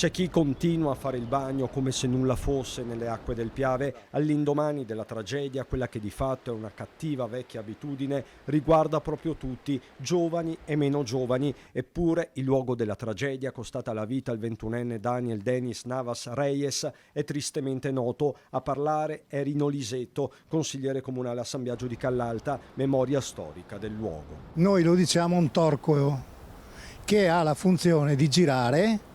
C'è chi continua a fare il bagno come se nulla fosse nelle acque del Piave all'indomani della tragedia, quella che di fatto è una cattiva vecchia abitudine, riguarda proprio tutti, giovani e meno giovani. Eppure il luogo della tragedia, costata la vita al 21enne Daniel Denis Navas Reyes, è tristemente noto. A parlare è Rino Lisetto, consigliere comunale a San Biagio di Callalta, memoria storica del luogo. Noi lo diciamo un torqueo che ha la funzione di girare,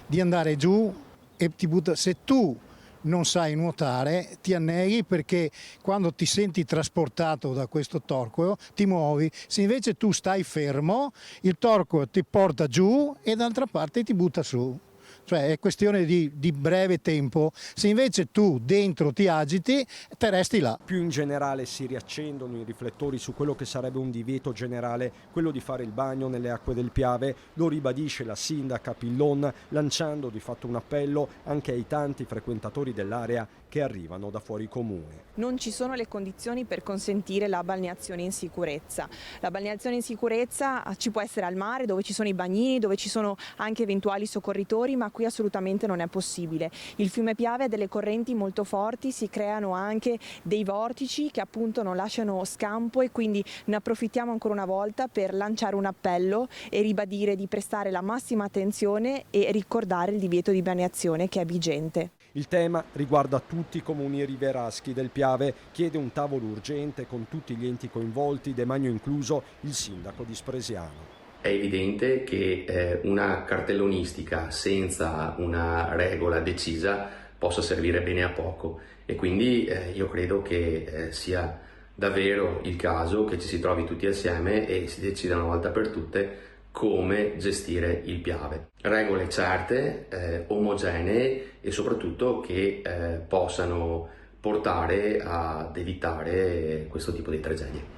di andare giù e ti butta. Se tu non sai nuotare ti anneghi, perché quando ti senti trasportato da questo torqueo ti muovi. Se invece tu stai fermo, il torqueo ti porta giù e d'altra parte ti butta su. Cioè è questione di breve tempo. Se invece tu dentro ti agiti, te resti là. Più in generale si riaccendono i riflettori su quello che sarebbe un divieto generale, quello di fare il bagno nelle acque del Piave. Lo ribadisce la sindaca Pillon, lanciando di fatto un appello anche ai tanti frequentatori dell'area che arrivano da fuori comune. Non ci sono le condizioni per consentire la balneazione in sicurezza. La balneazione in sicurezza ci può essere al mare, dove ci sono i bagnini, dove ci sono anche eventuali soccorritori, ma qui assolutamente non è possibile. Il fiume Piave ha delle correnti molto forti, si creano anche dei vortici che appunto non lasciano scampo, e quindi ne approfittiamo ancora una volta per lanciare un appello e ribadire di prestare la massima attenzione e ricordare il divieto di balneazione che è vigente. Il tema riguarda tutti i comuni riveraschi del Piave, chiede un tavolo urgente con tutti gli enti coinvolti, Demagno incluso, il sindaco di Spresiano. È evidente che una cartellonistica senza una regola decisa possa servire bene a poco, e quindi io credo che sia davvero il caso che ci si trovi tutti assieme e si decida una volta per tutte come gestire il Piave. Regole certe, omogenee e soprattutto che possano portare ad evitare questo tipo di tragedie.